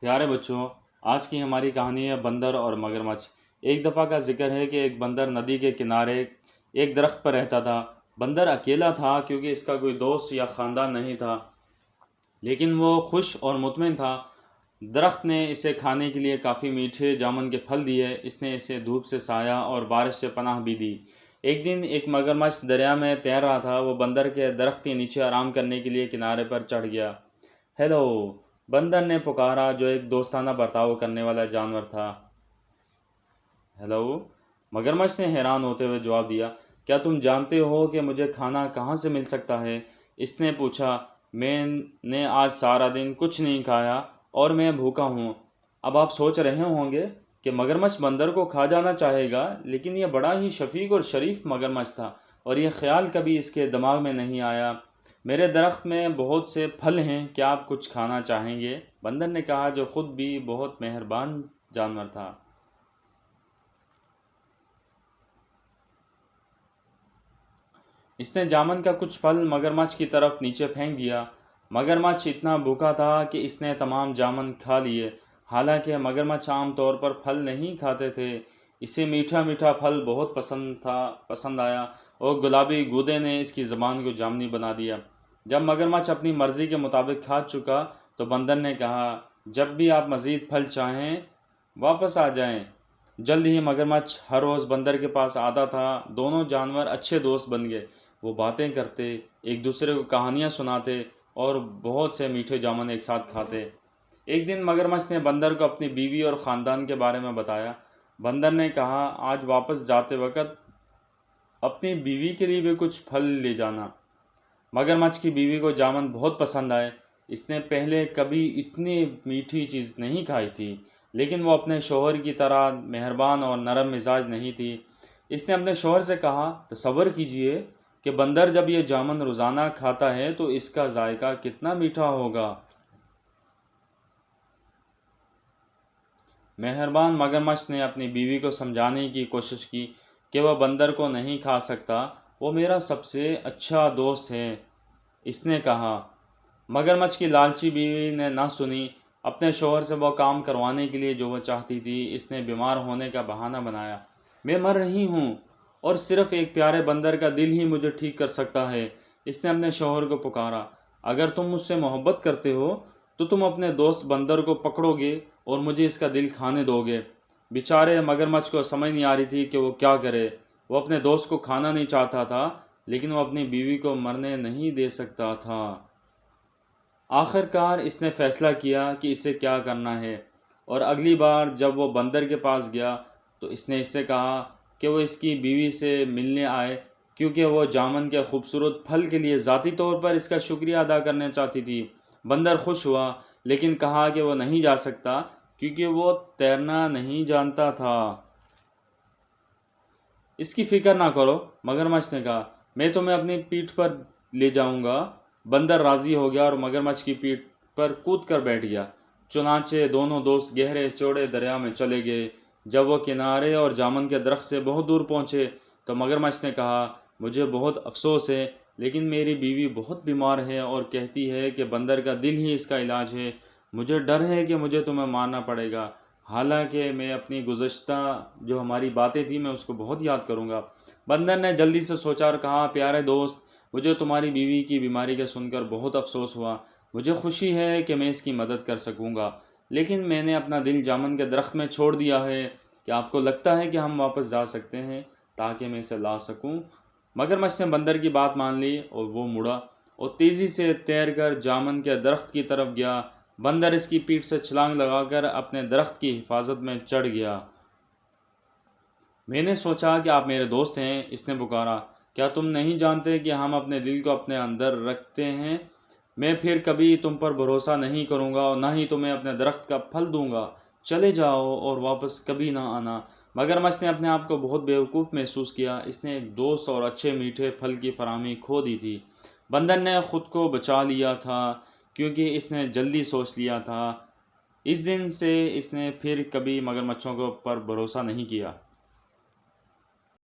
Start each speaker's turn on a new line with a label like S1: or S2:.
S1: پیارے بچوں، آج کی ہماری کہانی ہے بندر اور مگرمچھ۔ ایک دفعہ کا ذکر ہے کہ ایک بندر ندی کے کنارے ایک درخت پر رہتا تھا۔ بندر اکیلا تھا کیونکہ اس کا کوئی دوست یا خاندان نہیں تھا، لیکن وہ خوش اور مطمئن تھا۔ درخت نے اسے کھانے کے لیے کافی میٹھے جامن کے پھل دیے۔ اس نے اسے دھوپ سے سایہ اور بارش سے پناہ بھی دی۔ ایک دن ایک مگرمچھ دریا میں تیر رہا تھا۔ وہ بندر کے درخت کے نیچے آرام کرنے کے لیے کنارے پر چڑھ گیا۔ ہیلو، بندر نے پکارا، جو ایک دوستانہ برتاؤ کرنے والا جانور تھا۔ ہیلو، مگرمچھ نے حیران ہوتے ہوئے جواب دیا، کیا تم جانتے ہو کہ مجھے کھانا کہاں سے مل سکتا ہے؟ اس نے پوچھا، میں نے آج سارا دن کچھ نہیں کھایا اور میں بھوکا ہوں۔ اب آپ سوچ رہے ہوں گے کہ مگرمچھ بندر کو کھا جانا چاہے گا، لیکن یہ بڑا ہی شفیق اور شریف مگرمچھ تھا اور یہ خیال کبھی اس کے دماغ میں نہیں آیا۔ میرے درخت میں بہت سے پھل ہیں، کیا آپ کچھ کھانا چاہیں گے؟ بندر نے کہا، جو خود بھی بہت مہربان جانور تھا۔ اس نے جامن کا کچھ پھل مگرمچھ کی طرف نیچے پھینک دیا۔ مگرمچھ اتنا بھوکا تھا کہ اس نے تمام جامن کھا لیے۔ حالانکہ مگرمچھ عام طور پر پھل نہیں کھاتے تھے، اسے میٹھا میٹھا پھل بہت پسند آیا اور گلابی گودے نے اس کی زبان کو جامنی بنا دیا۔ جب مگرمچھ اپنی مرضی کے مطابق کھا چکا تو بندر نے کہا، جب بھی آپ مزید پھل چاہیں واپس آ جائیں۔ جلد ہی مگرمچھ ہر روز بندر کے پاس آتا تھا۔ دونوں جانور اچھے دوست بن گئے۔ وہ باتیں کرتے، ایک دوسرے کو کہانیاں سناتے اور بہت سے میٹھے جامن ایک ساتھ کھاتے۔ ایک دن مگرمچھ نے بندر کو اپنی بیوی اور خاندان کے بارے میں بتایا۔ بندر نے کہا، آج واپس جاتے وقت اپنی بیوی کے لیے بھی کچھ پھل لے جانا۔ مگرمچھ کی بیوی کو جامن بہت پسند آئے۔ اس نے پہلے کبھی اتنی میٹھی چیز نہیں کھائی تھی، لیکن وہ اپنے شوہر کی طرح مہربان اور نرم مزاج نہیں تھی۔ اس نے اپنے شوہر سے کہا، تصور کیجئے کہ بندر جب یہ جامن روزانہ کھاتا ہے تو اس کا ذائقہ کتنا میٹھا ہوگا۔ مہربان مگرمچھ نے اپنی بیوی کو سمجھانے کی کوشش کی کہ وہ بندر کو نہیں کھا سکتا، وہ میرا سب سے اچھا دوست ہے۔ اس نے کہا۔ مگرمچھ کی لالچی بیوی نے نہ سنی۔ اپنے شوہر سے وہ کام کروانے کے لیے جو وہ چاہتی تھی، اس نے بیمار ہونے کا بہانہ بنایا۔ میں مر رہی ہوں اور صرف ایک پیارے بندر کا دل ہی مجھے ٹھیک کر سکتا ہے۔ اس نے اپنے شوہر کو پکارا، اگر تم مجھ سے محبت کرتے ہو تو تم اپنے دوست بندر کو پکڑو گے اور مجھے اس کا دل کھانے دو گے۔ بیچارے مگرمچھ کو سمجھ نہیں آ رہی تھی کہ وہ کیا کرے۔ وہ اپنے دوست کو کھانا نہیں چاہتا تھا، لیکن وہ اپنی بیوی کو مرنے نہیں دے سکتا تھا۔ آخر کار اس نے فیصلہ کیا کہ اسے کیا کرنا ہے، اور اگلی بار جب وہ بندر کے پاس گیا تو اس نے اس سے کہا کہ وہ اس کی بیوی سے ملنے آئے، کیونکہ وہ جامن کے خوبصورت پھل کے لیے ذاتی طور پر اس کا شکریہ ادا کرنا چاہتی تھی۔ بندر خوش ہوا، لیکن کہا کہ وہ نہیں جا سکتا کیونکہ وہ تیرنا نہیں جانتا تھا۔ اس کی فکر نہ کرو، مگرمچھ نے کہا، میں تمہیں اپنی پیٹھ پر لے جاؤں گا۔ بندر راضی ہو گیا اور مگرمچھ کی پیٹھ پر کود کر بیٹھ گیا۔ چنانچہ دونوں دوست گہرے چوڑے دریا میں چلے گئے۔ جب وہ کنارے اور جامن کے درخت سے بہت دور پہنچے تو مگرمچھ نے کہا، مجھے بہت افسوس ہے، لیکن میری بیوی بہت بیمار ہے اور کہتی ہے کہ بندر کا دل ہی اس کا علاج ہے۔ مجھے ڈر ہے کہ مجھے تمہیں مارنا پڑے گا، حالانکہ میں اپنی گزشتہ جو ہماری باتیں تھیں میں اس کو بہت یاد کروں گا۔ بندر نے جلدی سے سوچا اور کہا، پیارے دوست، مجھے تمہاری بیوی کی بیماری کا سن کر بہت افسوس ہوا۔ مجھے خوشی ہے کہ میں اس کی مدد کر سکوں گا، لیکن میں نے اپنا دل جامن کے درخت میں چھوڑ دیا ہے۔ کیا آپ کو لگتا ہے کہ ہم واپس جا سکتے ہیں تاکہ میں اسے لا سکوں؟ مگرمچھ نے بندر کی بات مان لی اور وہ مڑا اور تیزی سے تیر کر جامن کے درخت کی طرف گیا۔ بندر اس کی پیٹھ سے چھلانگ لگا کر اپنے درخت کی حفاظت میں چڑھ گیا۔ میں نے سوچا کہ آپ میرے دوست ہیں، اس نے پکارا، کیا تم نہیں جانتے کہ ہم اپنے دل کو اپنے اندر رکھتے ہیں؟ میں پھر کبھی تم پر بھروسہ نہیں کروں گا اور نہ ہی تمہیں اپنے درخت کا پھل دوں گا۔ چلے جاؤ اور واپس کبھی نہ آنا۔ مگرمچھ نے اپنے آپ کو بہت بیوقوف محسوس کیا۔ اس نے ایک دوست اور اچھے میٹھے پھل کی فراہمی کھو دی تھی۔ بندر نے خود کو بچا لیا تھا کیونکہ اس نے جلدی سوچ لیا تھا۔ اس دن سے اس نے پھر کبھی مگرمچھوں پر بھروسہ نہیں کیا۔